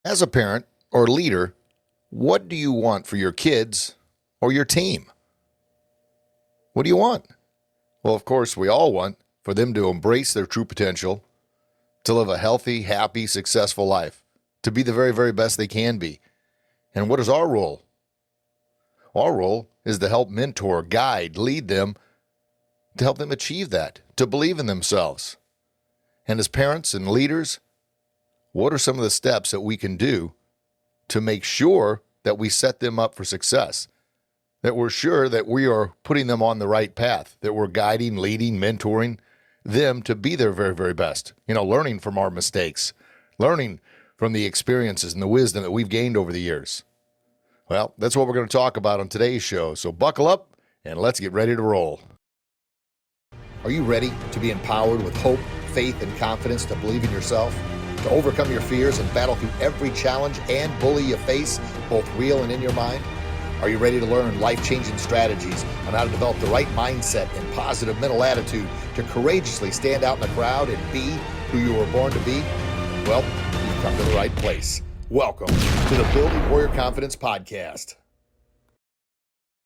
As a parent or leader, what do you want for your kids or your team? What do you want? Well, of course, we all want for them to embrace their true potential, to live a healthy, happy, successful life, to be the very, very best they can be. And what is our role? Our role is to help mentor, guide, lead them, to help them achieve that, to believe in themselves. And as parents and leaders, what are some of the steps that we can do to make sure that we set them up for success? That we're sure that we are putting them on the right path, that we're guiding, leading, mentoring them to be their very, very best. Learning from our mistakes, learning from the experiences and the wisdom that we've gained over the years. Well, that's what we're going to talk about on today's show. So buckle up and let's get ready to roll. Are you ready to be empowered with hope, faith, and confidence to believe in yourself, to overcome your fears and battle through every challenge and bully you face, both real and in your mind? Are you ready to learn life-changing strategies on how to develop the right mindset and positive mental attitude to courageously stand out in the crowd and be who you were born to be? Well, you've come to the right place. Welcome to the Building Warrior Confidence Podcast.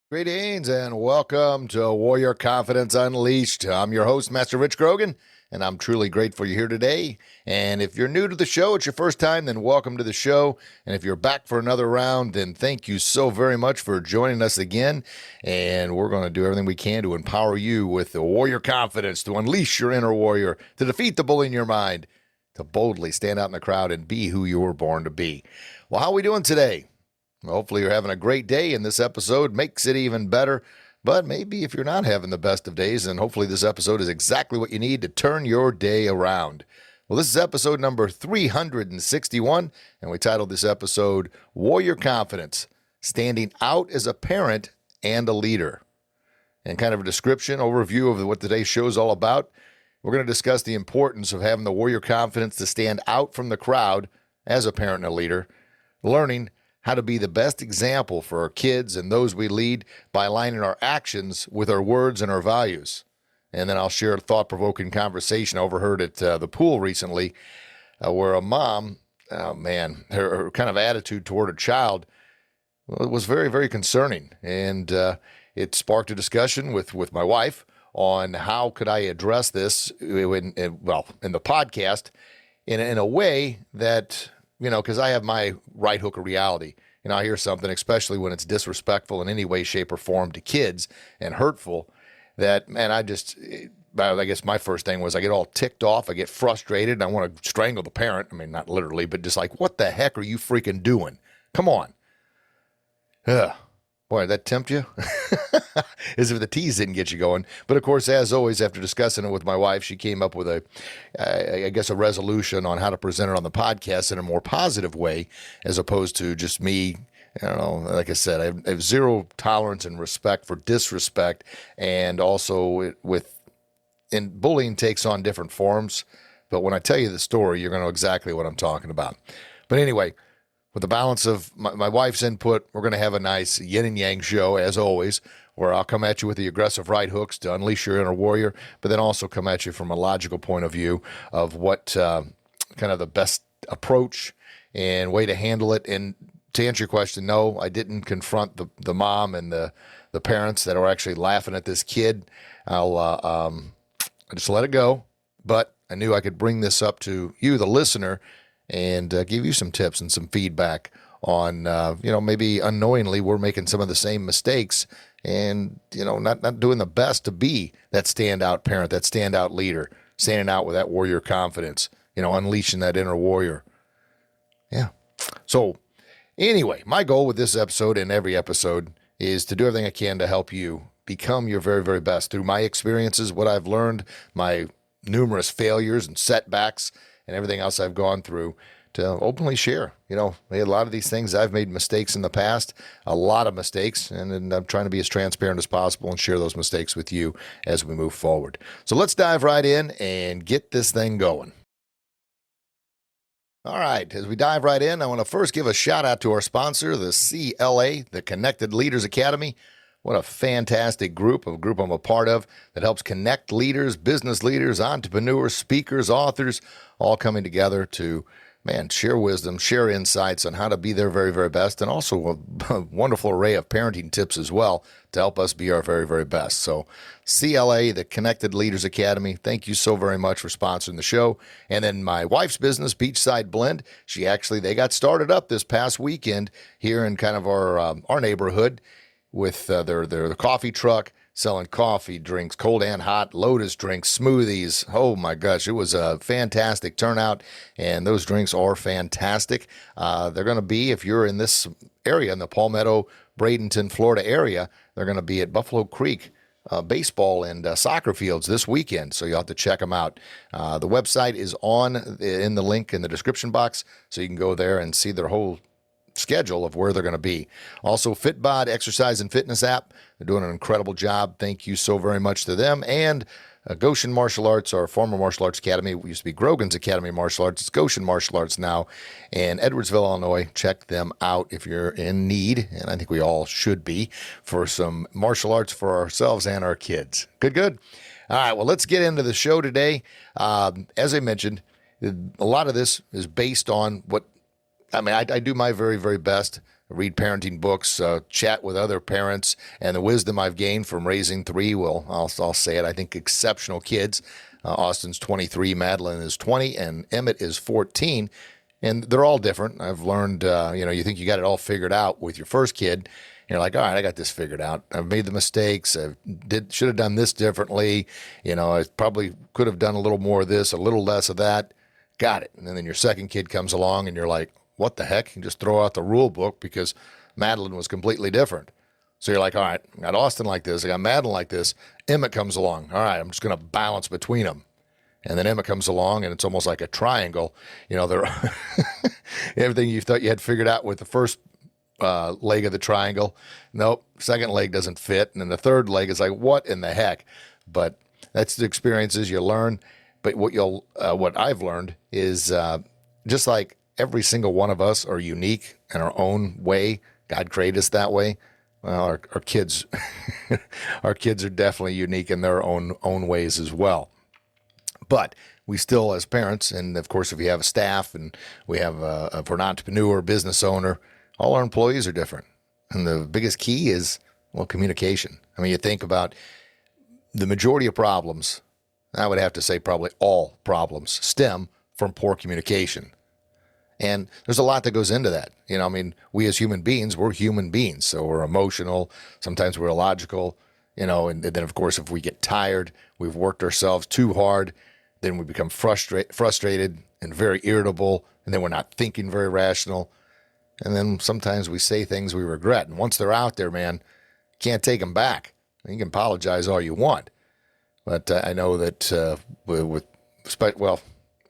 Greetings and welcome to Warrior Confidence Unleashed. I'm your host, Master Rich Grogan, and I'm truly grateful you're here today. And if you're new to the show, it's your first time, then welcome to the show. And if you're back for another round, then thank you so very much for joining us again. And we're going to do everything we can to empower you with the warrior confidence, to unleash your inner warrior, to defeat the bully in your mind, to boldly stand out in the crowd and be who you were born to be. Well, how are we doing today? Well, hopefully you're having a great day, and this episode makes it even better. But maybe if you're not having the best of days, then hopefully this episode is exactly what you need to turn your day around. Well, this is episode number 361, and we titled this episode, Warrior Confidence, Standing Out as a Parent and a Leader. And kind of a description, overview of what today's show is all about. We're going to discuss the importance of having the warrior confidence to stand out from the crowd as a parent and a leader, learning how to be the best example for our kids and those we lead by aligning our actions with our words and our values. And then I'll share a thought-provoking conversation I overheard at the pool recently where a mom, her kind of attitude toward a child was very, very concerning. And it sparked a discussion with my wife on how could I address this in the podcast in a way that, because I have my right hook of reality. I hear something, especially when it's disrespectful in any way, shape, or form to kids and hurtful, that, man, I guess my first thing was I get all ticked off, I get frustrated, and I want to strangle the parent. I mean, not literally, but just like, what the heck are you freaking doing? Come on. Ugh. Boy, did that tempt you? As if the tease didn't get you going. But of course, as always, after discussing it with my wife, she came up with a resolution on how to present it on the podcast in a more positive way, as opposed to just me. Like I said, I have zero tolerance and respect for disrespect. And also bullying takes on different forms. But when I tell you the story, you're going to know exactly what I'm talking about. But anyway, with the balance of my wife's input, we're going to have a nice yin and yang show, as always, where I'll come at you with the aggressive right hooks to unleash your inner warrior, but then also come at you from a logical point of view of what kind of the best approach and way to handle it. And to answer your question, no, I didn't confront the mom and the parents that are actually laughing at this kid. I just let it go, but I knew I could bring this up to you, the listener, and give you some tips and some feedback on, maybe unknowingly we're making some of the same mistakes and, not doing the best to be that standout parent, that standout leader, standing out with that warrior confidence, unleashing that inner warrior. Yeah. So anyway, my goal with this episode and every episode is to do everything I can to help you become your very, very best through my experiences, what I've learned, my numerous failures and setbacks, and everything else I've gone through, to openly share. A lot of these things, I've made mistakes in the past, a lot of mistakes, and I'm trying to be as transparent as possible and share those mistakes with you as we move forward. So let's dive right in and get this thing going. All right, as we dive right in, I want to first give a shout out to our sponsor, the CLA, the Connected Leaders Academy. What a fantastic group I'm a part of that helps connect leaders, business leaders, entrepreneurs, speakers, authors, all coming together to man, share wisdom, share insights on how to be their very, very best, and also a wonderful array of parenting tips as well to help us be our very, very best. So CLA, the Connected Leaders Academy, thank you so very much for sponsoring the show. And then my wife's business, Beachside Blend, they got started up this past weekend here in kind of our neighborhood with their coffee truck, selling coffee, drinks, cold and hot, Lotus drinks, smoothies. Oh my gosh, it was a fantastic turnout, and those drinks are fantastic. They're going to be, if you're in this area, in the Palmetto, Bradenton, Florida area, they're going to be at Buffalo Creek baseball and soccer fields this weekend, so you'll have to check them out. The website is in the link in the description box, so you can go there and see their whole schedule of where they're going to be. Also, Fitbod exercise and fitness app. They're doing an incredible job. Thank you so very much to them. And Goshen Martial Arts, our former martial arts academy. It used to be Grogan's Academy of Martial Arts. It's Goshen Martial Arts now in Edwardsville, Illinois. Check them out if you're in need, and I think we all should be, for some martial arts for ourselves and our kids. Good. All right, well, let's get into the show today. As I mentioned, a lot of this is based on I do my very, very best. I read parenting books, chat with other parents, and the wisdom I've gained from raising three, I'll say it, I think exceptional kids. Austin's 23, Madeline is 20, and Emmett is 14. And they're all different. I've learned, you think you got it all figured out with your first kid. And you're like, all right, I got this figured out. I've made the mistakes. Should have done this differently. I probably could have done a little more of this, a little less of that. Got it. And then your second kid comes along, and you're like, what the heck? You just throw out the rule book because Madeline was completely different. So you're like, all right, I got Austin like this, I got Madeline like this. Emmett comes along. All right, I'm just going to balance between them. And then Emmett comes along, and it's almost like a triangle. They're everything you thought you had figured out with the first leg of the triangle. Nope, second leg doesn't fit. And then the third leg is like, what in the heck? But that's the experiences you learn. But what I've learned is just like every single one of us are unique in our own way. God created us that way. Well, our kids, our kids are definitely unique in their own ways as well. But we still, as parents, and of course, if we have a staff and we have if we're an entrepreneur, business owner, all our employees are different. And the biggest key is, communication. You think about the majority of problems, I would have to say probably all problems stem from poor communication. And there's a lot that goes into that. We as human beings, we're human beings. So we're emotional. Sometimes we're illogical, and then, of course, if we get tired, we've worked ourselves too hard, then we become frustrated and very irritable, and then we're not thinking very rational. And then sometimes we say things we regret. And once they're out there, man, you can't take them back. You can apologize all you want. But I know that with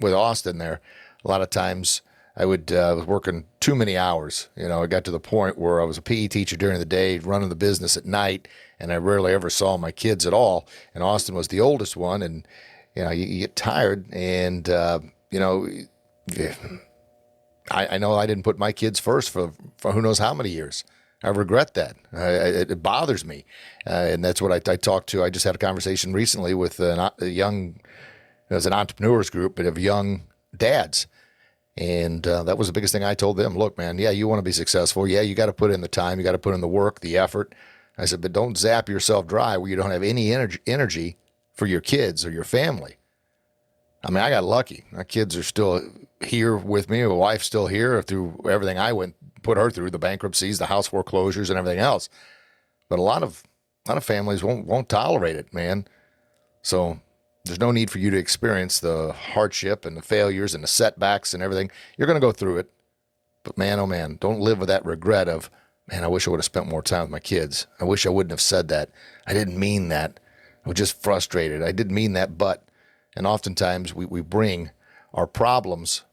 Austin there, a lot of times I was working too many hours. I got to the point where I was a PE teacher during the day, running the business at night, and I rarely ever saw my kids at all. And Austin was the oldest one, and you get tired, and I know I didn't put my kids first for who knows how many years. I regret that. It bothers me, and that's what I talked to. I just had a conversation recently with it was an entrepreneurs group, but of young dads. And that was the biggest thing I told them. Look, man, yeah, you want to be successful. Yeah, you got to put in the time. You got to put in the work, the effort. I said, but don't zap yourself dry where you don't have any energy for your kids or your family. I got lucky. My kids are still here with me. My wife's still here through everything I put her through, the bankruptcies, the house foreclosures, and everything else. But a lot of families won't tolerate it, man. So there's no need for you to experience the hardship and the failures and the setbacks and everything. You're going to go through it. But man, oh man, don't live with that regret of, man, I wish I would have spent more time with my kids. I wish I wouldn't have said that. I didn't mean that. I was just frustrated. I didn't mean that, but. And oftentimes we bring our problems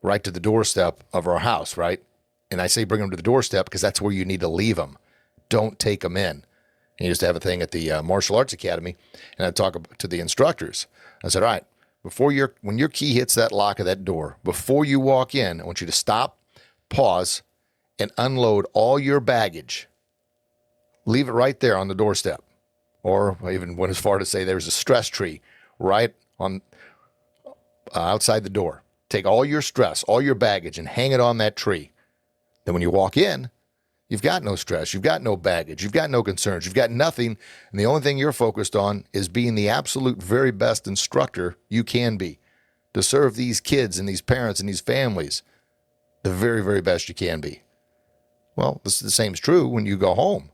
right to the doorstep of our house, right? And I say bring them to the doorstep because that's where you need to leave them. Don't take them in. And you used to have a thing at the Martial Arts Academy, and I'd talk to the instructors. I said, all right, when your key hits that lock of that door, before you walk in, I want you to stop, pause, and unload all your baggage. Leave it right there on the doorstep. Or I even went as far to say there's a stress tree right on outside the door. take all your stress, all your baggage, and hang it on that tree. Then when you walk in, you've got no stress, you've got no baggage, you've got no concerns, you've got nothing, and the only thing you're focused on is being the absolute very best instructor you can be to serve these kids and these parents and these families the very, very best you can be. Well, the same is true when you go home.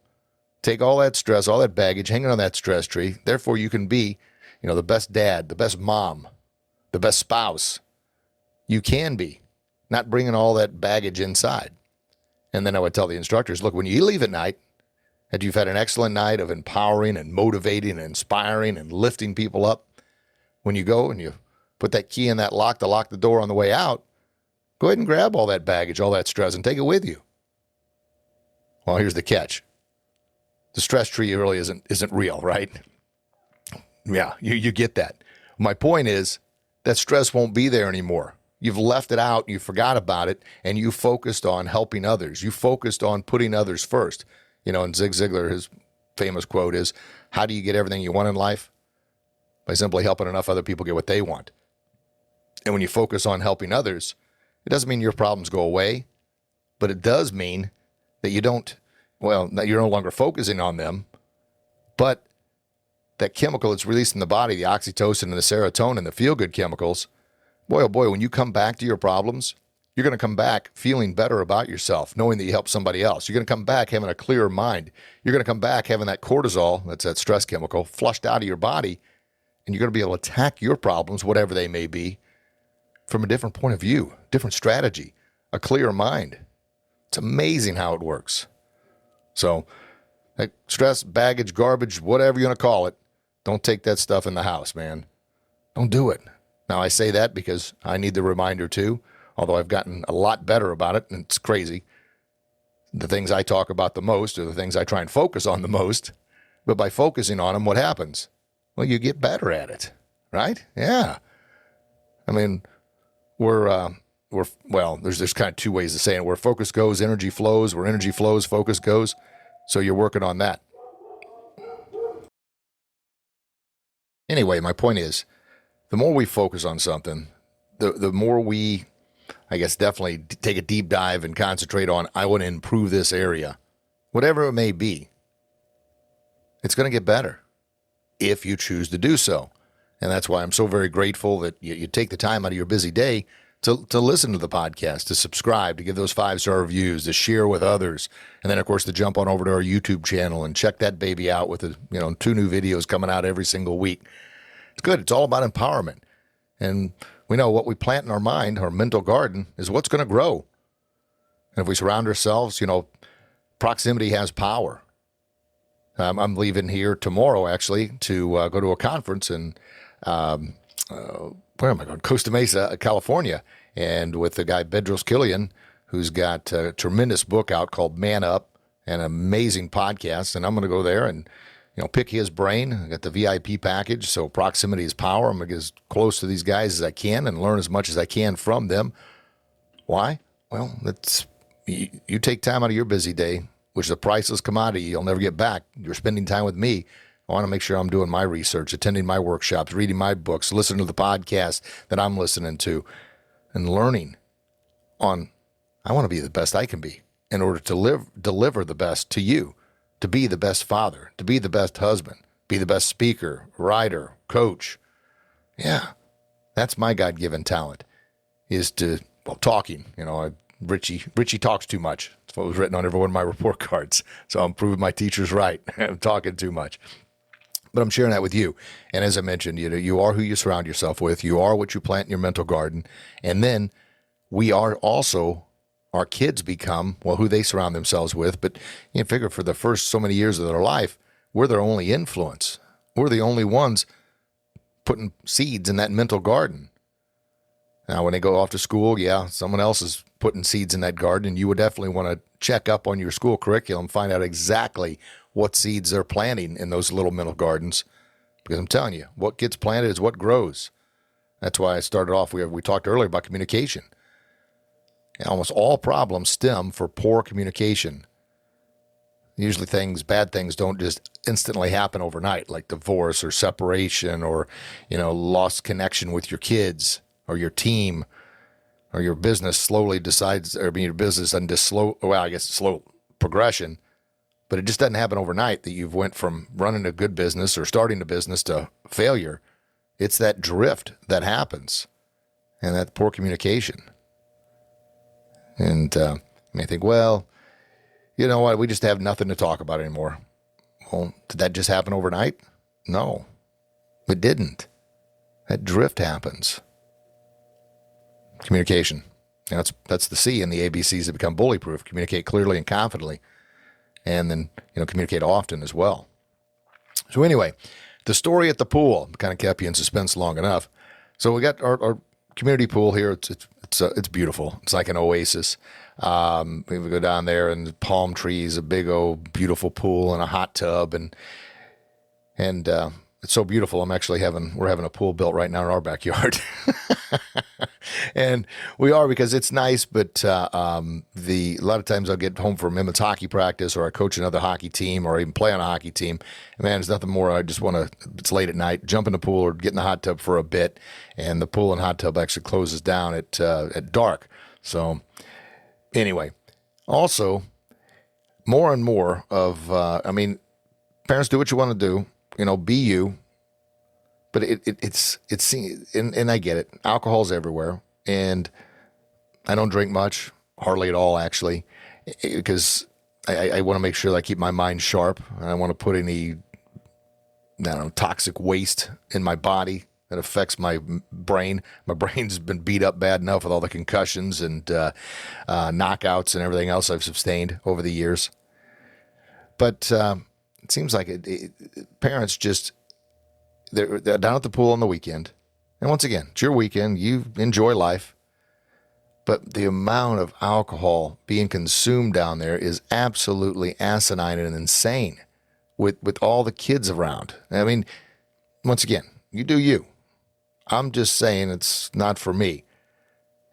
Take all that stress, all that baggage, hang it on that stress tree. Therefore, you can be, the best dad, the best mom, the best spouse you can be, not bringing all that baggage inside. And then I would tell the instructors, look, when you leave at night, and you've had an excellent night of empowering and motivating and inspiring and lifting people up, when you go and you put that key in that lock to lock the door on the way out, go ahead and grab all that baggage, all that stress, and take it with you. Well, here's the catch. The stress tree really isn't real, right? Yeah, you get that. My point is that stress won't be there anymore. You've left it out, you forgot about it, and you focused on helping others. You focused on putting others first. And Zig Ziglar, his famous quote is, how do you get everything you want in life? By simply helping enough other people get what they want. And when you focus on helping others, it doesn't mean your problems go away, but it does mean that that you're no longer focusing on them, but that chemical that's released in the body, the oxytocin and the serotonin, the feel-good chemicals, boy, oh boy, when you come back to your problems, you're going to come back feeling better about yourself, knowing that you helped somebody else. You're going to come back having a clearer mind. You're going to come back having that cortisol, that's that stress chemical, flushed out of your body, and you're going to be able to attack your problems, whatever they may be, from a different point of view, different strategy, a clearer mind. It's amazing how it works. So, like stress, baggage, garbage, whatever you want to call it, don't take that stuff in the house, man. Don't do it. Now, I say that because I need the reminder too, although I've gotten a lot better about it, and it's crazy. The things I talk about the most are the things I try and focus on the most, but by focusing on them, what happens? Well, you get better at it, right? Yeah. I mean, there's kind of two ways of saying it. Where focus goes, energy flows. Where energy flows, focus goes. So you're working on that. Anyway, my point is, the more we focus on something, the more we, I guess, definitely take a deep dive and concentrate on, I want to improve this area. Whatever it may be, it's going to get better if you choose to do so. And that's why I'm so very grateful that you take the time out of your busy day to listen to the podcast, to subscribe, to give those 5-star reviews, to share with others, and then, of course, to jump on over to our YouTube channel and check that baby out with 2 new videos coming out every single week. It's good. It's all about empowerment. And we know what we plant in our mind, our mental garden, is what's going to grow. And if we surround ourselves, proximity has power. I'm leaving here tomorrow, actually, to go to a conference in, where am I going? Costa Mesa, California, and with the guy Bedros Killian, who's got a tremendous book out called Man Up, and an amazing podcast. And I'm going to go there and, pick his brain. I got the VIP package, so proximity is power. I'm going to get as close to these guys as I can and learn as much as I can from them. Why? Well, you take time out of your busy day, which is a priceless commodity you'll never get back. You're spending time with me. I want to make sure I'm doing my research, attending my workshops, reading my books, listening to the podcast that I'm listening to, and learning on, I want to be the best I can be in order to deliver the best to you, to be the best father, to be the best husband, be the best speaker, writer, coach. Yeah, that's my God-given talent, is talking. Richie talks too much. That's what was written on every one of my report cards. So I'm proving my teacher's right. I'm talking too much. But I'm sharing that with you. And as I mentioned, you are who you surround yourself with. You are what you plant in your mental garden. And then we are also, our kids become, who they surround themselves with. But you can figure for the first so many years of their life, we're their only influence. We're the only ones putting seeds in that mental garden. Now, when they go off to school, someone else is putting seeds in that garden, and you would definitely want to check up on your school curriculum, find out exactly what seeds they're planting in those little mental gardens. Because I'm telling you, what gets planted is what grows. That's why I started off, we talked earlier about communication. Almost all problems stem from poor communication. Usually bad things don't just instantly happen overnight, like divorce or separation or, lost connection with your kids or your team. or your business slowly decides, or your business under slow progression, but it just doesn't happen overnight that you've went from running a good business or starting a business to failure. It's that drift that happens, and that poor communication. And you may think, well, you know what? We just have nothing to talk about anymore. Well, did that just happen overnight? No, it didn't. That drift happens. Communication. That's the C in the ABCs that become bully-proof. Communicate clearly and confidently, and then communicate often as well. So anyway, the story at the pool kind of kept you in suspense long enough. So we got our community pool here. It's beautiful. It's like an oasis. We would go down there and palm trees, a big old beautiful pool, and a hot tub, and it's so beautiful. We're having a pool built right now in our backyard, and we are, because it's nice. But a lot of times I'll get home from women's hockey practice, or I coach another hockey team, or even play on a hockey team. And man, there's nothing more. I just want to. It's late at night, jump in the pool or get in the hot tub for a bit. And the pool and hot tub actually closes down at dark. So anyway, also more and more of parents, do what you want to do. Be you, but it's and I get it. Alcohol's everywhere, and I don't drink much, hardly at all, actually, because I want to make sure that I keep my mind sharp. I don't want to put any, toxic waste in my body that affects my brain. My brain's been beat up bad enough with all the concussions and knockouts and everything else I've sustained over the years. But it seems like parents just, they're down at the pool on the weekend. And once again, it's your weekend. You enjoy life. But the amount of alcohol being consumed down there is absolutely asinine and insane with all the kids around. I mean, once again, you do you. I'm just saying it's not for me.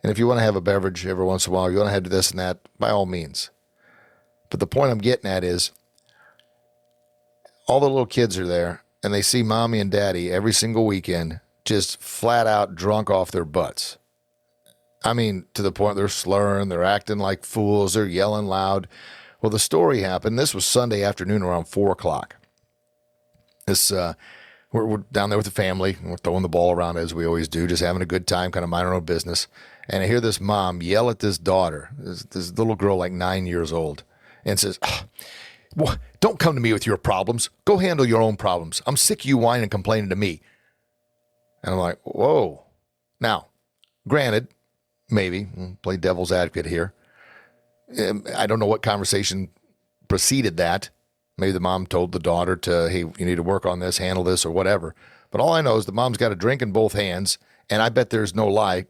And if you want to have a beverage every once in a while, you want to have this and that, by all means. But the point I'm getting at is, all the little kids are there, and they see mommy and daddy every single weekend just flat out drunk off their butts. I mean, to the point they're slurring, they're acting like fools, they're yelling loud. Well, the story happened. This was Sunday afternoon around 4 o'clock. We're down there with the family, and we're throwing the ball around as we always do, just having a good time, kind of minding our own business. And I hear this mom yell at this daughter, this little girl like 9 years old, and says, "Well, don't come to me with your problems. Go handle your own problems. I'm sick of you whining and complaining to me." And I'm like, whoa. Now, granted, maybe, play devil's advocate here. I don't know what conversation preceded that. Maybe the mom told the daughter to, hey, you need to work on this, handle this, or whatever. But all I know is the mom's got a drink in both hands, and I bet there's no lie,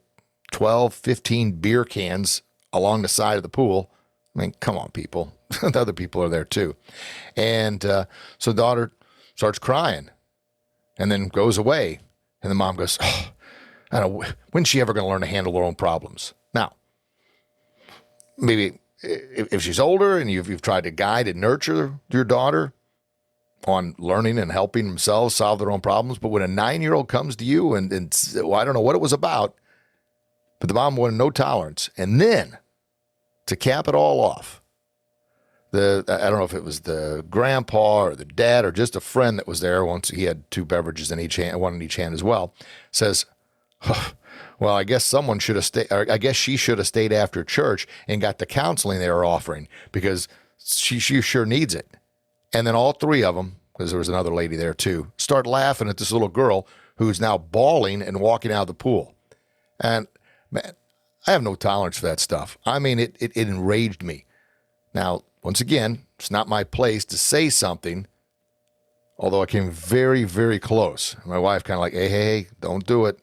12, 15 beer cans along the side of the pool. I mean, come on, people. The other people are there too. And so daughter starts crying and then goes away. And the mom goes, "Oh, I don't know, when's she ever going to learn to handle her own problems?" Now, maybe if she's older and you've tried to guide and nurture your daughter on learning and helping themselves solve their own problems, but when a 9-year-old comes to you and well, I don't know what it was about, but the mom wanted no tolerance. And then, to cap it all off, I don't know if it was the grandpa or the dad or just a friend that was there, once he had 2 beverages in each hand, one in each hand as well, says, "Oh, well, I guess someone should have stayed, or I guess she should have stayed after church and got the counseling they were offering, because she sure needs it." And then all 3 of them, because there was another lady there too, start laughing at this little girl who's now bawling and walking out of the pool. And man, I have no tolerance for that stuff. I mean, it enraged me. Now, once again, it's not my place to say something, although I came very, very close. My wife kind of like, hey, don't do it.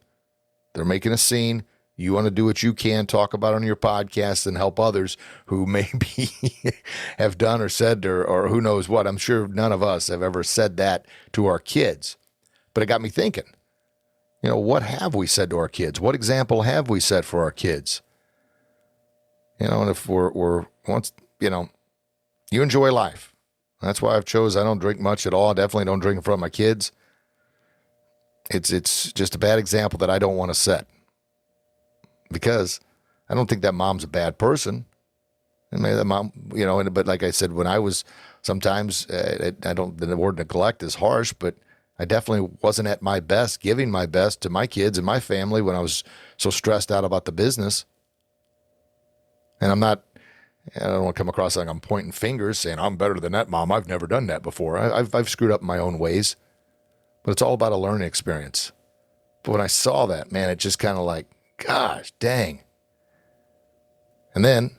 They're making a scene. You want to do what you can, talk about it on your podcast, and help others who maybe have done or said or who knows what. I'm sure none of us have ever said that to our kids. But it got me thinking, what have we said to our kids? What example have we set for our kids? And if we're once, you enjoy life. That's why I've chose, I don't drink much at all. I definitely don't drink in front of my kids. It's just a bad example that I don't want to set, because I don't think that mom's a bad person. And maybe that mom, but like I said, when I was sometimes, the word neglect is harsh, but I definitely wasn't at my best, giving my best to my kids and my family when I was so stressed out about the business. And I don't want to come across like I'm pointing fingers saying I'm better than that, Mom. I've never done that before. I've screwed up in my own ways, but it's all about a learning experience. But when I saw that, man, it just kind of like, gosh, dang. And then,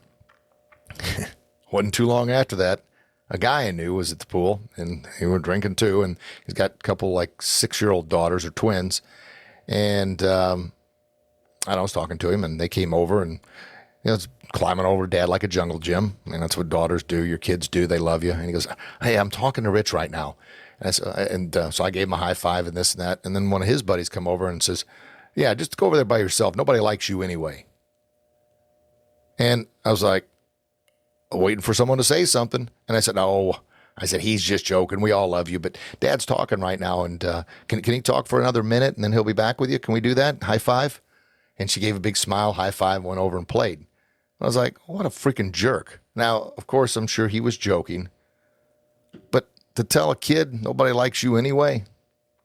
wasn't too long after that, a guy I knew was at the pool, and he were drinking too, and he's got a couple like 6-year-old daughters or twins, and I was talking to him, and they came over, and it's climbing over Dad like a jungle gym. I mean, that's what daughters do. Your kids do. They love you. And he goes, "Hey, I'm talking to Rich right now." So I gave him a high five and this and that. And then one of his buddies come over and says, "Yeah, just go over there by yourself. Nobody likes you anyway." And I was like, waiting for someone to say something. And I said, "No." I said, "He's just joking. We all love you, but Dad's talking right now. And can he talk for another minute and then he'll be back with you? Can we do that? High five?" And she gave a big smile, high five, went over and played. I was like, what a freaking jerk. Now, of course, I'm sure he was joking. But to tell a kid nobody likes you anyway,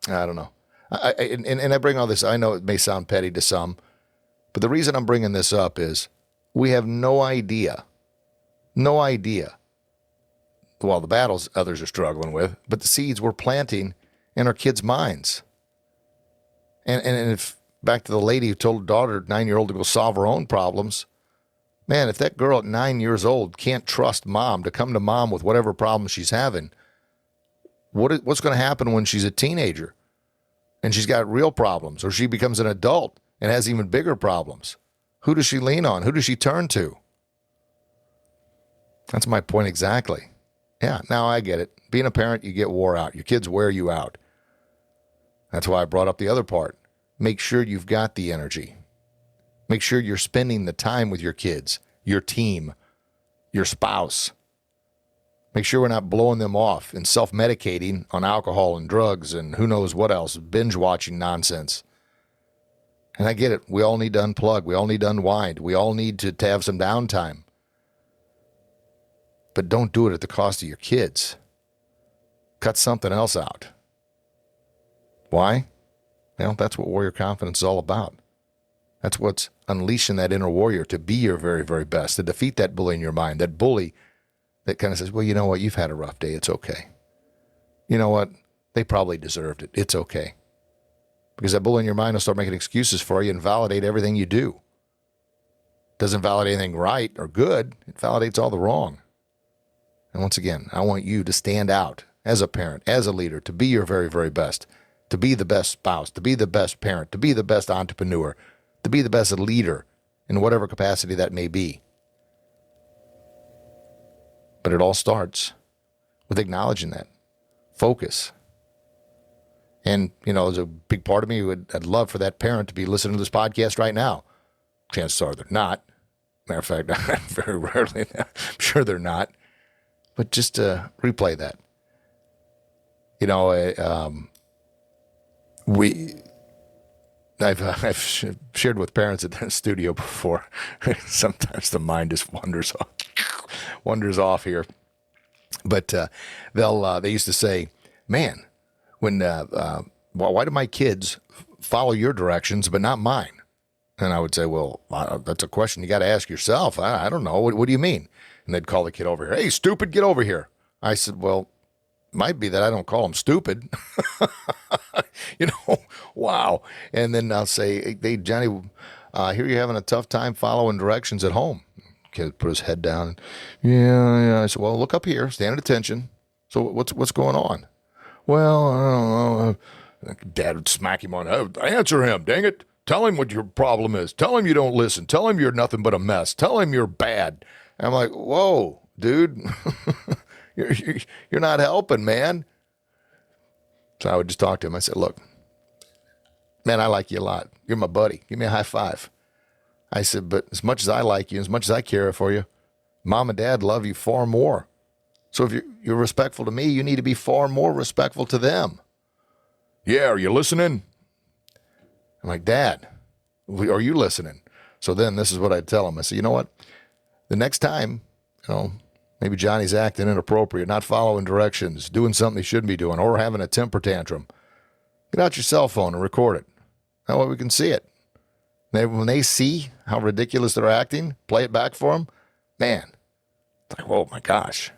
I don't know. And I bring all this, I know it may sound petty to some, but the reason I'm bringing this up is we have no idea, well, the battles others are struggling with, but the seeds we're planting in our kids' minds. And if, back to the lady who told her daughter, 9-year-old, to go solve her own problems, man, if that girl at 9 years old can't trust mom to come to mom with whatever problem she's having, what's going to happen when she's a teenager and she's got real problems, or she becomes an adult and has even bigger problems? Who does she lean on? Who does she turn to? That's my point exactly. Yeah, now I get it. Being a parent, you get wore out. Your kids wear you out. That's why I brought up the other part. Make sure you've got the energy. Make sure you're spending the time with your kids, your team, your spouse. Make sure we're not blowing them off and self-medicating on alcohol and drugs and who knows what else, binge-watching nonsense. And I get it. We all need to unplug. We all need to unwind. We all need to have some downtime. But don't do it at the cost of your kids. Cut something else out. Why? Well, that's what warrior confidence is all about. That's what's unleashing that inner warrior to be your very, very best, to defeat that bully in your mind, that bully that kind of says, well, you know what? You've had a rough day. It's okay. You know what? They probably deserved it. It's okay. Because that bully in your mind will start making excuses for you and validate everything you do. Doesn't validate anything right or good. It validates all the wrong. And once again, I want you to stand out as a parent, as a leader, to be your very, very best, to be the best spouse, to be the best parent, to be the best entrepreneur, to be the best leader in whatever capacity that may be. But it all starts with acknowledging that. Focus. And, there's a big part of me I'd love for that parent to be listening to this podcast right now. Chances are they're not. Matter of fact, very rarely, I'm sure they're not. But just replay that. I've shared with parents at the studio before. Sometimes the mind just wanders off here. But they used to say, "Man, why do my kids follow your directions but not mine?" And I would say, "Well, that's a question you got to ask yourself. I don't know. What do you mean?" And they'd call the kid over here. "Hey, stupid, get over here." I said, "Well, might be that I don't call them stupid." Wow. And then I'll say, "Hey, Johnny, here you're having a tough time following directions at home." Kid put his head down. Yeah. I said, "Well, look up here, stand at attention. So what's going on?" "Well, I don't know." Dad would smack him on the head. "Answer him, dang it. Tell him what your problem is. Tell him you don't listen. Tell him you're nothing but a mess. Tell him you're bad." And I'm like, whoa, dude, you're not helping, man. So I would just talk to him. I said, "Look, man, I like you a lot. You're my buddy. Give me a high five." I said, "But as much as I like you, as much as I care for you, Mom and Dad love you far more. So if you're respectful to me, you need to be far more respectful to them." "Yeah, are you listening?" I'm like, "Dad, are you listening?" So then this is what I'd tell them. I say, you know what? The next time, maybe Johnny's acting inappropriate, not following directions, doing something he shouldn't be doing, or having a temper tantrum, get out your cell phone and record it. That way we can see it. When they see how ridiculous they're acting, play it back for them, man, it's like, oh my gosh.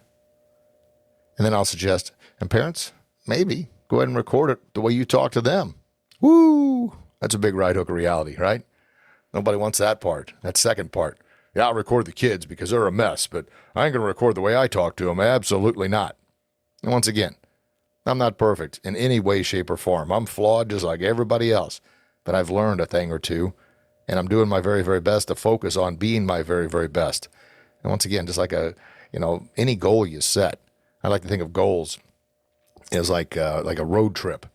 And then I'll suggest, and parents, maybe go ahead and record it the way you talk to them. Woo! That's a big right hook of reality, right? Nobody wants that part, that second part. Yeah, I'll record the kids because they're a mess, but I ain't going to record the way I talk to them. Absolutely not. And once again, I'm not perfect in any way, shape, or form. I'm flawed just like everybody else, but I've learned a thing or two, and I'm doing my very, very best to focus on being my very, very best. And once again, just like any goal you set, I like to think of goals as like a road trip.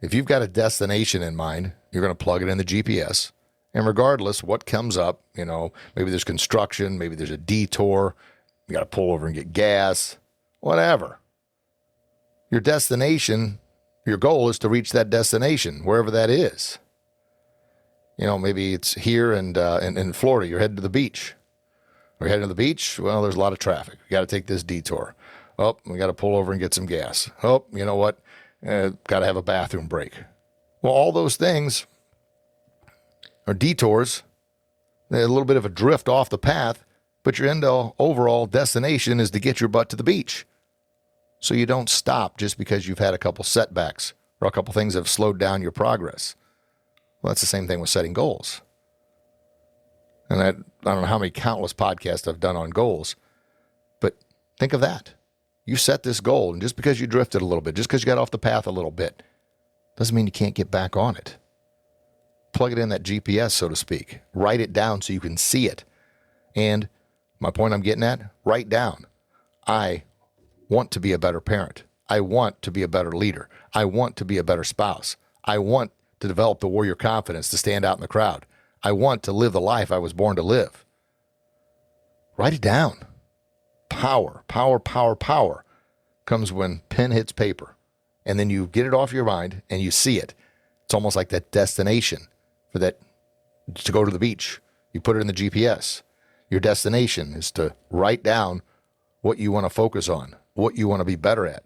If you've got a destination in mind, you're going to plug it in the GPS. And regardless what comes up, maybe there's construction, maybe there's a detour, you got to pull over and get gas, whatever. Your destination, your goal is to reach that destination, wherever that is. Maybe it's here in Florida, you're heading to the beach. We're heading to the beach, well, there's a lot of traffic. We got to take this detour. Oh, we got to pull over and get some gas. Oh, you know what? Got to have a bathroom break. Well, all those things are detours, a little bit of a drift off the path, but your overall destination is to get your butt to the beach. So you don't stop just because you've had a couple setbacks or a couple things that have slowed down your progress. Well, that's the same thing with setting goals. And I don't know how many countless podcasts I've done on goals, but think of that. You set this goal, and just because you drifted a little bit, just because you got off the path a little bit, doesn't mean you can't get back on it. Plug it in that GPS, so to speak. Write it down so you can see it. And my point I'm getting at, write down, I want to be a better parent. I want to be a better leader. I want to be a better spouse. I want to develop the warrior confidence to stand out in the crowd. I want to live the life I was born to live. Write it down. Power comes when pen hits paper. And then you get it off your mind and you see it. It's almost like that destination for that to go to the beach. You put it in the GPS. Your destination is to write down what you want to focus on, what you want to be better at,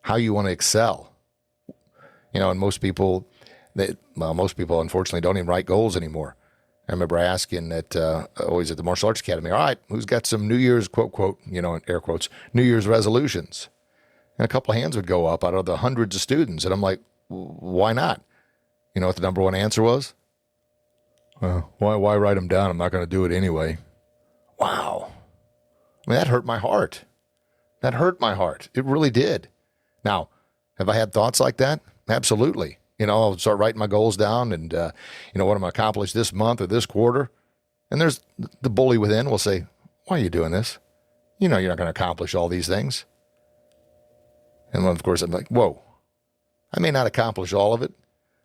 how you want to excel. And most people unfortunately don't even write goals anymore. I remember asking always at the Martial Arts Academy, all right, who's got some New Year's, quote, in air quotes, New Year's resolutions? And a couple of hands would go up out of the hundreds of students. And I'm like, why not? You know what the number one answer was? Why write them down? I'm not going to do it anyway. Wow. I mean, that hurt my heart. That hurt my heart. It really did. Now, have I had thoughts like that? Absolutely. I'll start writing my goals down and, what I'm going to accomplish this month or this quarter. And there's the bully within will say, why are you doing this? You're not going to accomplish all these things. And then, of course, I'm like, whoa, I may not accomplish all of it,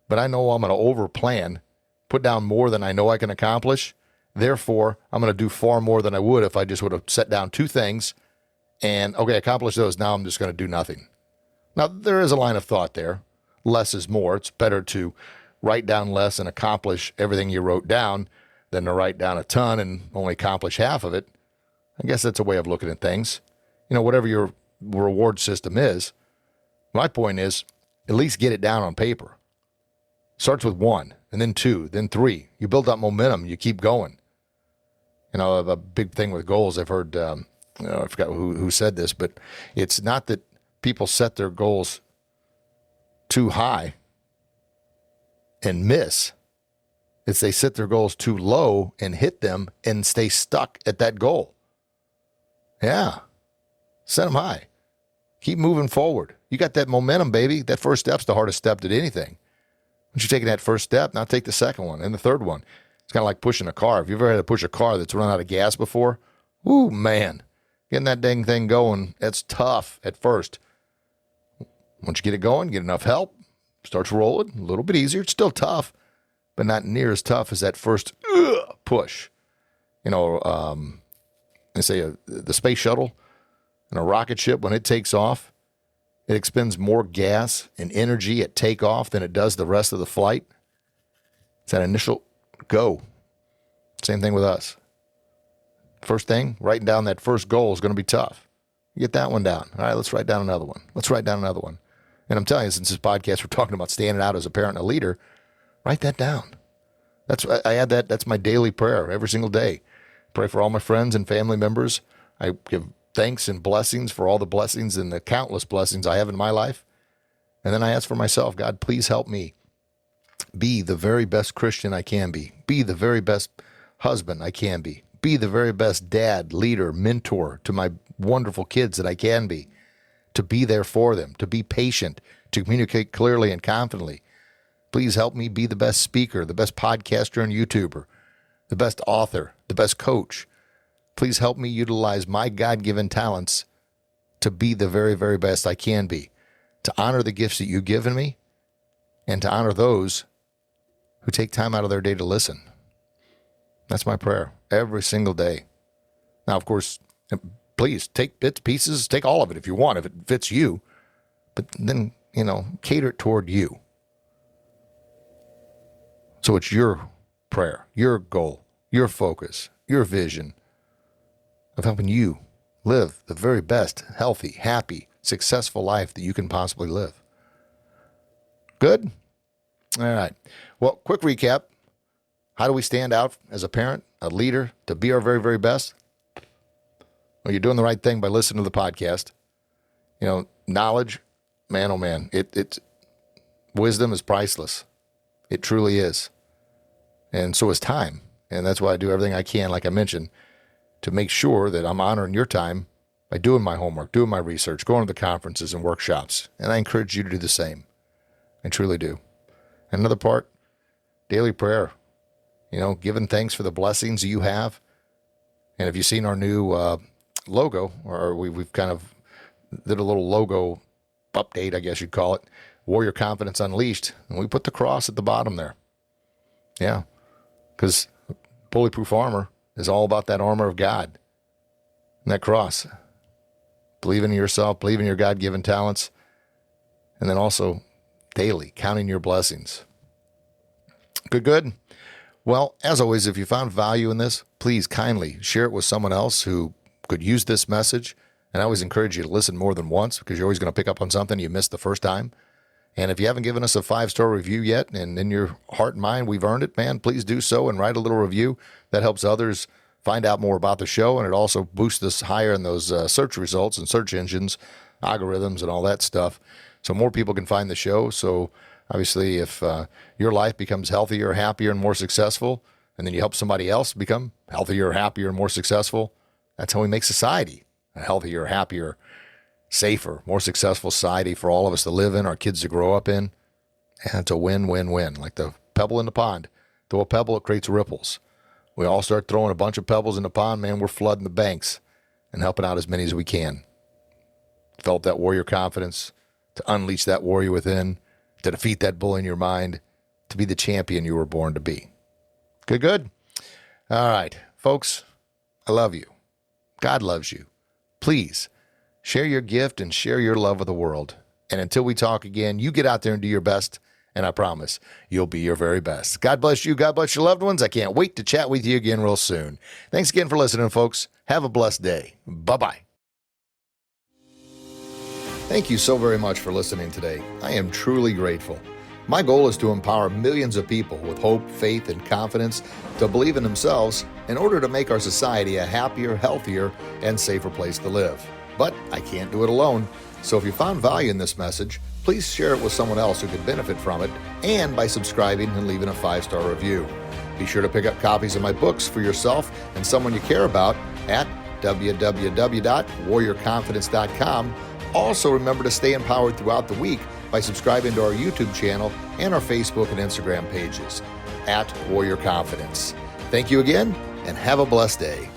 but I know I'm going to over-plan, put down more than I know I can accomplish. Therefore, I'm going to do far more than I would if I just would have set down two things and, okay, accomplish those. Now I'm just going to do nothing. Now, there is a line of thought there. Less is more. It's better to write down less and accomplish everything you wrote down than to write down a ton and only accomplish half of it. I guess that's a way of looking at things. Whatever your reward system is, my point is at least get it down on paper. Starts with 1, and then 2, then 3. You build up momentum. You keep going. A big thing with goals, I've heard, I forgot who said this, but it's not that people set their goals too high and miss. It's they set their goals too low and hit them and stay stuck at that goal. Yeah. Set them high. Keep moving forward. You got that momentum, baby. That first step's the hardest step to anything. Once you're taking that first step, now take the second one and the third one. It's kind of like pushing a car. If you've ever had to push a car that's run out of gas before, ooh, man, getting that dang thing going, that's tough at first. Once you get it going, get enough help, starts rolling, a little bit easier. It's still tough, but not near as tough as that first push. They say the space shuttle and a rocket ship, when it takes off, it expends more gas and energy at takeoff than it does the rest of the flight. It's that initial go. Same thing with us. First thing, writing down that first goal is going to be tough. Get that one down. All right, let's write down another one. Let's write down another one. And I'm telling you, since this podcast, we're talking about standing out as a parent and a leader, write that down. I add that. That's my daily prayer every single day. Pray for all my friends and family members. I give thanks and blessings for all the blessings and the countless blessings I have in my life. And then I ask for myself, God, please help me be the very best Christian I can be the very best husband I can be the very best dad, leader, mentor to my wonderful kids that I can be, to be there for them, to be patient, to communicate clearly and confidently. Please help me be the best speaker, the best podcaster and YouTuber, the best author, the best coach. Please help me utilize my God-given talents to be the very, very best I can be, to honor the gifts that you've given me, and to honor those who take time out of their day to listen. That's my prayer every single day. Now, of course, please take bits, pieces, take all of it if you want, if it fits you, but then, cater it toward you. So it's your prayer, your goal, your focus, your vision of helping you live the very best, healthy, happy, successful life that you can possibly live. Good? All right. Well, quick recap. How do we stand out as a parent, a leader, to be our very, very best? Well, you're doing the right thing by listening to the podcast. Knowledge, man, oh man, it's wisdom is priceless. It truly is. And so is time. And that's why I do everything I can, like I mentioned, to make sure that I'm honoring your time by doing my homework, doing my research, going to the conferences and workshops. And I encourage you to do the same. I truly do. And another part, daily prayer. Giving thanks for the blessings you have. And if you've seen our new logo, or we've kind of did a little logo update, I guess you'd call it, Warrior Confidence Unleashed. And we put the cross at the bottom there. Yeah, because bulletproof armor is all about that armor of God and that cross. Believing in yourself, believing in your God-given talents, and then also daily counting your blessings. Good. Well, as always, if you found value in this, please kindly share it with someone else who could use this message. And I always encourage you to listen more than once, because you're always going to pick up on something you missed the first time. And if you haven't given us a 5-star review yet, and in your heart and mind we've earned it, man, please do so and write a little review. That helps others find out more about the show, and it also boosts us higher in those search results and search engines, algorithms, and all that stuff, so more people can find the show. So obviously, if your life becomes healthier, happier, and more successful, and then you help somebody else become healthier, happier, and more successful, that's how we make society a healthier, happier, safer, more successful society for all of us to live in, our kids to grow up in. And it's a win-win-win. Like the pebble in the pond. Throw a pebble, it creates ripples. We all start throwing a bunch of pebbles in the pond, man, we're flooding the banks and helping out as many as we can. Develop that warrior confidence, to unleash that warrior within, to defeat that bull in your mind, to be the champion you were born to be. Good. All right, folks, I love you. God loves you. Please share your gift and share your love with the world. And until we talk again, you get out there and do your best, and I promise you'll be your very best. God bless you. God bless your loved ones. I can't wait to chat with you again real soon. Thanks again for listening, folks. Have a blessed day. Bye-bye. Thank you so very much for listening today. I am truly grateful. My goal is to empower millions of people with hope, faith, and confidence to believe in themselves in order to make our society a happier, healthier, and safer place to live. But I can't do it alone. So if you found value in this message, please share it with someone else who could benefit from it, and by subscribing and leaving a 5-star review. Be sure to pick up copies of my books for yourself and someone you care about at www.warriorconfidence.com. Also, remember to stay empowered throughout the week by subscribing to our YouTube channel and our Facebook and Instagram pages at Warrior Confidence. Thank you again, and have a blessed day.